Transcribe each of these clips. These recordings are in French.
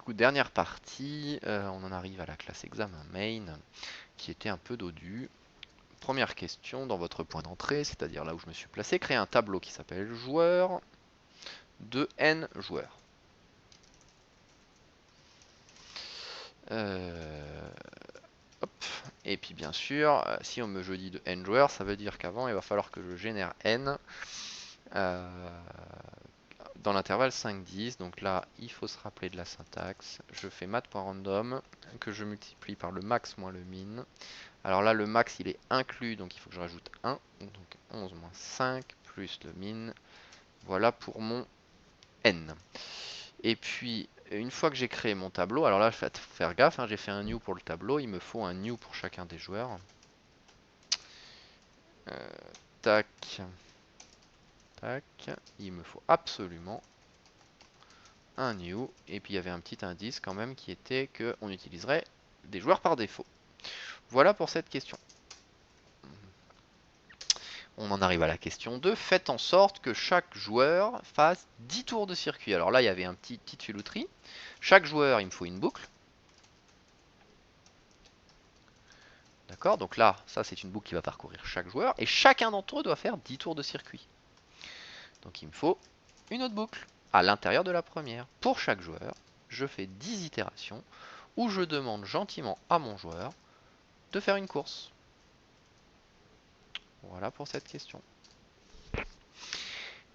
coup, dernière partie, on en arrive à la classe examen main, qui était un peu dodue. Première question dans votre point d'entrée, c'est-à-dire là où je me suis placé, créer un tableau qui s'appelle joueur de n joueurs. Hop. Et puis bien sûr, si on me dit de n joueurs, ça veut dire qu'avant il va falloir que je génère n dans l'intervalle 5-10. Donc là, il faut se rappeler de la syntaxe. Je fais math.random que je multiplie par le max moins le min. Alors là, le max il est inclus, donc il faut que je rajoute 1. Donc 11 moins 5 plus le min. Voilà pour mon n. Et puis, une fois que j'ai créé mon tableau, alors là, il faut faire gaffe, hein, j'ai fait un new pour le tableau, il me faut un new pour chacun des joueurs. Tac, tac, il me faut absolument un new. Et puis il y avait un petit indice quand même qui était qu'on utiliserait des joueurs par défaut. Voilà pour cette question. On en arrive à la question 2. Faites en sorte que chaque joueur fasse 10 tours de circuit. Alors là, il y avait un petite filouterie. Chaque joueur, il me faut une boucle. D'accord? Donc là, ça c'est une boucle qui va parcourir chaque joueur. Et chacun d'entre eux doit faire 10 tours de circuit. Donc il me faut une autre boucle à l'intérieur de la première. Pour chaque joueur, je fais 10 itérations où je demande gentiment à mon joueur de faire une course. Voilà pour cette question.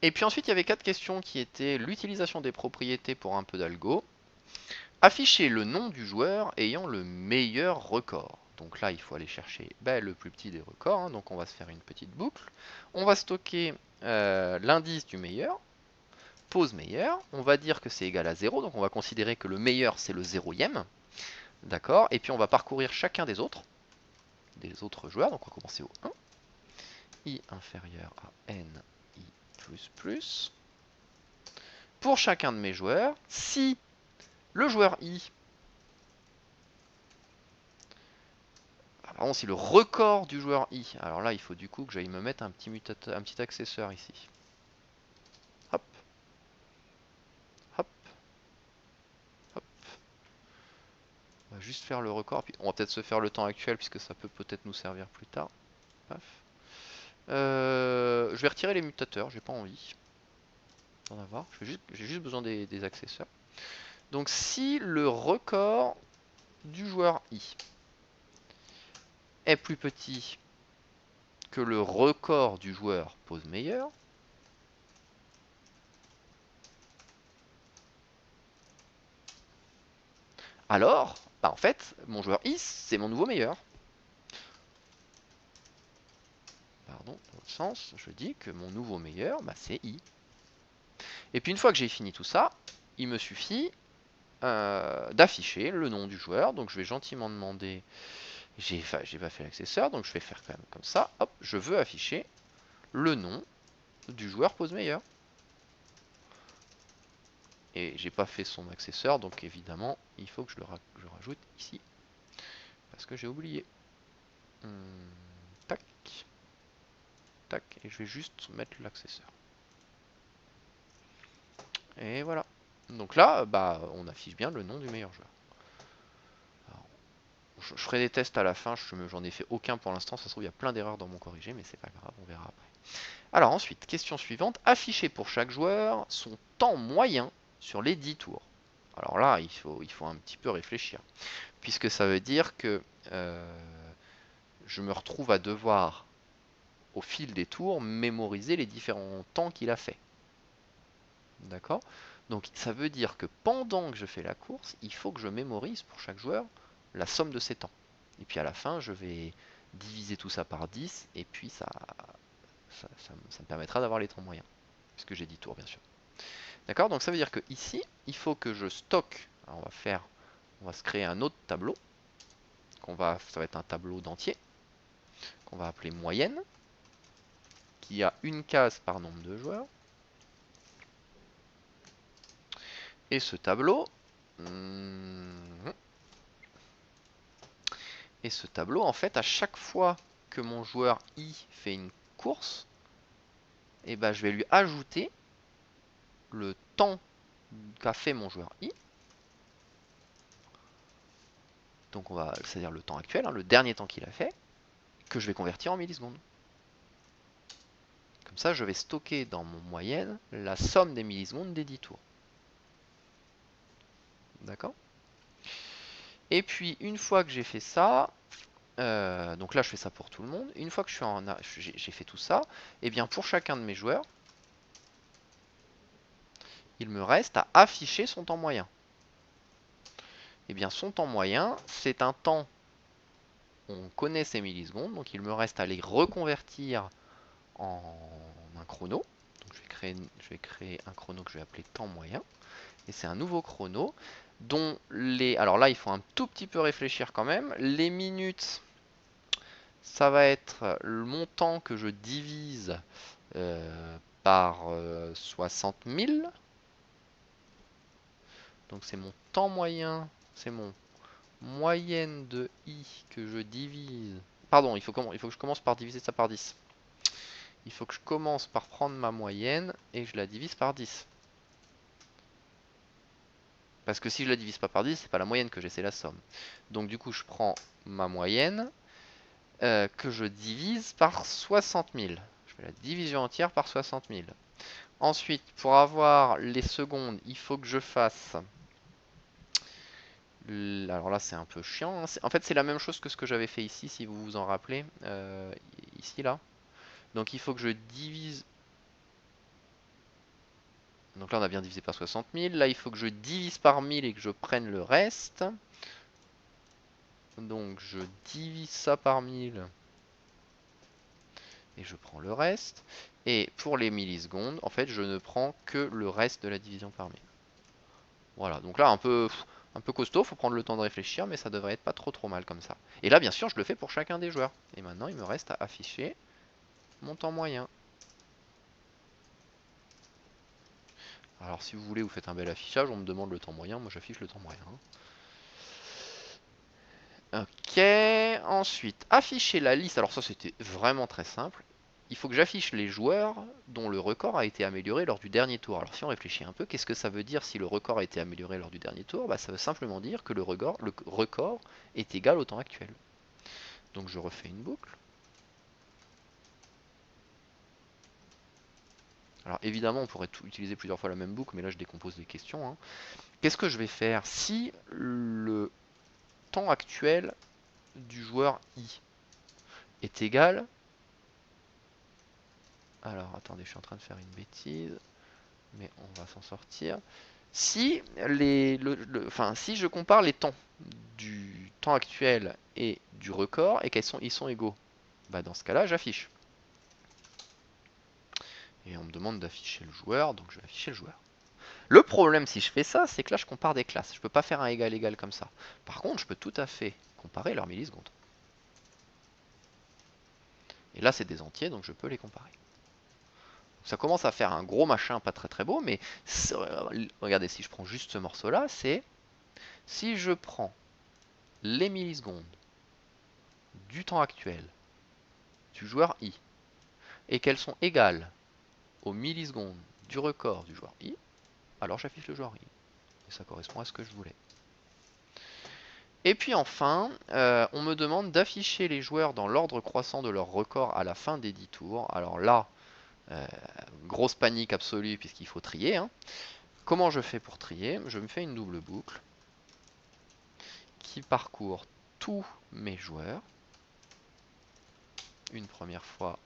Et puis ensuite, il y avait 4 questions qui étaient l'utilisation des propriétés pour un peu d'algo. Afficher le nom du joueur ayant le meilleur record. Donc là, il faut aller chercher le plus petit des records. Hein. Donc on va se faire une petite boucle. On va stocker l'indice du meilleur. Pose meilleur. On va dire que c'est égal à 0. Donc on va considérer que le meilleur, c'est le 0e. D'accord. Et puis on va parcourir chacun des autres joueurs. Donc on va commencer au 1. I inférieur à n, i plus plus. Pour chacun de mes joueurs, si le joueur i, par contre, si le record du joueur i, alors là il faut du coup que j'aille me mettre un petit accessoire ici. Hop, hop, hop. On va juste faire le record, puis on va peut-être se faire le temps actuel puisque ça peut-être nous servir plus tard. Paf. Je vais retirer les mutateurs, j'ai pas envie d'en avoir. J'ai juste besoin des accessoires. Donc si le record du joueur i est plus petit que le record du joueur pose meilleur, alors, en fait, mon joueur i, c'est mon nouveau meilleur. Pardon, dans l'autre sens, je dis que mon nouveau meilleur, c'est i. Et puis une fois que j'ai fini tout ça, il me suffit d'afficher le nom du joueur. Donc je vais gentiment demander, j'ai pas fait l'accessoire, donc je vais faire quand même comme ça. Hop, je veux afficher le nom du joueur pose meilleur. Et j'ai pas fait son accessoire, donc évidemment, il faut que je rajoute ici. Parce que j'ai oublié. Tac. Tac. Et je vais juste mettre l'accessoire. Et voilà. Donc là, on affiche bien le nom du meilleur joueur. Alors, je ferai des tests à la fin, j'en ai fait aucun pour l'instant, ça se trouve il y a plein d'erreurs dans mon corrigé, mais c'est pas grave, on verra après. Alors ensuite, question suivante, afficher pour chaque joueur son temps moyen sur les 10 tours. Alors là, il faut un petit peu réfléchir, puisque ça veut dire que je me retrouve à devoir, au fil des tours, mémoriser les différents temps qu'il a fait. D'accord? Donc ça veut dire que pendant que je fais la course, il faut que je mémorise pour chaque joueur la somme de ses temps. Et puis à la fin, je vais diviser tout ça par 10, et puis ça me permettra d'avoir les temps moyens. Puisque j'ai 10 tours, bien sûr. D'accord? Donc ça veut dire que ici, il faut que je stocke. Alors on va se créer un autre tableau. Ça va être un tableau d'entier, qu'on va appeler moyenne, qui a une case par nombre de joueurs. Et ce tableau, en fait, à chaque fois que mon joueur i fait une course, je vais lui ajouter le temps qu'a fait mon joueur i, Donc on va, c'est-à-dire le temps actuel, hein, le dernier temps qu'il a fait, que je vais convertir en millisecondes. Comme ça, je vais stocker dans mon moyenne la somme des millisecondes des 10 tours. D'accord? Et puis, une fois que j'ai fait ça, donc là je fais ça pour tout le monde, une fois que j'ai fait tout ça, et bien pour chacun de mes joueurs, il me reste à afficher son temps moyen. Et bien son temps moyen, c'est un temps, on connaît ces millisecondes, donc il me reste à les reconvertir en un chrono. Donc je vais créer un chrono que je vais appeler temps moyen. Et c'est un nouveau chrono dont les... Alors là, il faut un tout petit peu réfléchir quand même. Les minutes, ça va être le montant que je divise par 60 000. Donc c'est mon temps moyen, c'est mon moyenne de i que je divise. Pardon, il faut que je commence par diviser ça par 10. Il faut que je commence par prendre ma moyenne et je la divise par 10. Parce que si je la divise pas par 10, c'est pas la moyenne que j'ai, c'est la somme. Donc du coup, je prends ma moyenne que je divise par 60 000. Je fais la division entière par 60 000. Ensuite, pour avoir les secondes, il faut que je fasse... Alors là, c'est un peu chiant, hein. En fait, c'est la même chose que ce que j'avais fait ici, si vous vous en rappelez. Ici, là. Donc il faut que je divise... Donc là, on a bien divisé par 60 000. Là, il faut que je divise par 1000 et que je prenne le reste. Donc je divise ça par 1000 et je prends le reste. Et pour les millisecondes, en fait, je ne prends que le reste de la division par 1000. Voilà, donc là, un peu costaud, faut prendre le temps de réfléchir, mais ça devrait être pas trop mal comme ça. Et là, bien sûr, je le fais pour chacun des joueurs. Et maintenant, il me reste à afficher mon temps moyen. Alors, si vous voulez, vous faites un bel affichage, on me demande le temps moyen, moi j'affiche le temps moyen. Ok, ensuite, afficher la liste. Alors ça, c'était vraiment très simple. Il faut que j'affiche les joueurs dont le record a été amélioré lors du dernier tour. Alors si on réfléchit un peu, qu'est-ce que ça veut dire si le record a été amélioré lors du dernier tour? Bah, ça veut simplement dire que le record est égal au temps actuel. Donc je refais une boucle. Alors évidemment, on pourrait utiliser plusieurs fois la même boucle, mais là je décompose les questions, hein. Qu'est-ce que je vais faire si le temps actuel du joueur I est égal... Alors attendez, je suis en train de faire une bêtise, mais on va s'en sortir. Si, si je compare les temps du temps actuel et du record et ils sont égaux, bah dans ce cas-là, j'affiche. Et on me demande d'afficher le joueur, donc je vais afficher le joueur. Le problème si je fais ça, c'est que là je compare des classes. Je peux pas faire un égal comme ça. Par contre, je peux tout à fait comparer leurs millisecondes. Et là, c'est des entiers, donc je peux les comparer. Ça commence à faire un gros machin pas très beau, mais regardez, si je prends juste ce morceau-là, c'est si je prends les millisecondes du temps actuel du joueur I et qu'elles sont égales aux millisecondes du record du joueur I, alors j'affiche le joueur I. Et ça correspond à ce que je voulais. Et puis enfin, on me demande d'afficher les joueurs dans l'ordre croissant de leur record à la fin des 10 tours. Alors là, grosse panique absolue puisqu'il faut trier, hein. Comment je fais pour trier? Je me fais une double boucle qui parcourt tous mes joueurs, une première fois,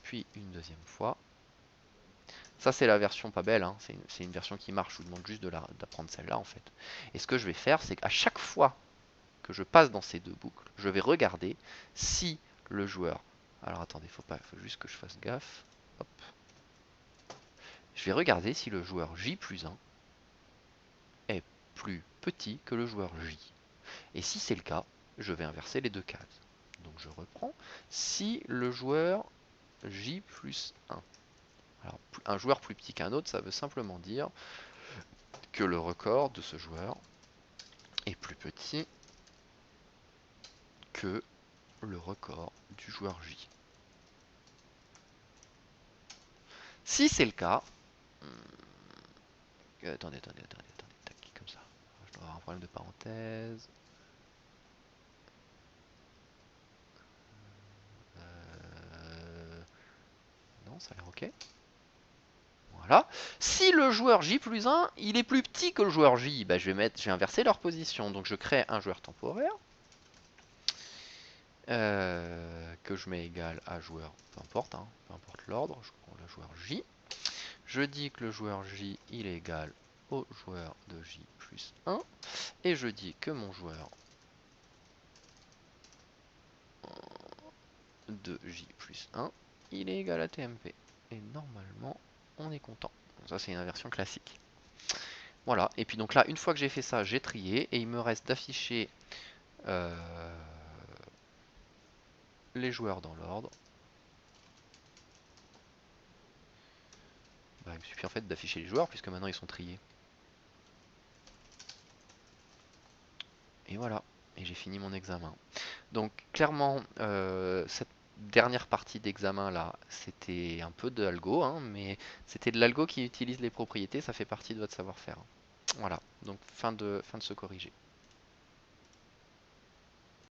puis une deuxième fois. Ça, c'est la version pas belle, hein. C'est une version qui marche. Je vous demande juste d'apprendre celle-là, en fait. Et ce que je vais faire, c'est qu'à chaque fois que je passe dans ces deux boucles, je vais regarder si le joueur... Alors, attendez, faut juste que je fasse gaffe. Hop. Je vais regarder si le joueur J plus 1 est plus petit que le joueur J. Et si c'est le cas, je vais inverser les deux cases. Donc, je reprends. Si le joueur J plus 1... Alors, un joueur plus petit qu'un autre, ça veut simplement dire que le record de ce joueur est plus petit que le record du joueur J. Si c'est le cas, attendez, tac, comme ça. Je dois avoir un problème de parenthèse. Non, ça a l'air ok. Voilà. Si le joueur J plus 1, il est plus petit que le joueur J, bah, je vais inverser leur position. Donc je crée un joueur temporaire. Que je mets égal à joueur, peu importe l'ordre, je prends le joueur J. Je dis que le joueur J, il est égal au joueur de J plus 1. Et je dis que mon joueur de J plus 1, il est égal à TMP. Et normalement, on est content. Donc ça, c'est une inversion classique. Voilà, et puis donc là, une fois que j'ai fait ça, j'ai trié, et il me reste d'afficher les joueurs dans l'ordre. Bah, il me suffit en fait d'afficher les joueurs, puisque maintenant ils sont triés. Et voilà, et j'ai fini mon examen. Donc clairement, cette dernière partie d'examen là, c'était un peu de l'algo, hein, mais c'était de l'algo qui utilise les propriétés, ça fait partie de votre savoir-faire. Voilà, donc fin de ce corrigé.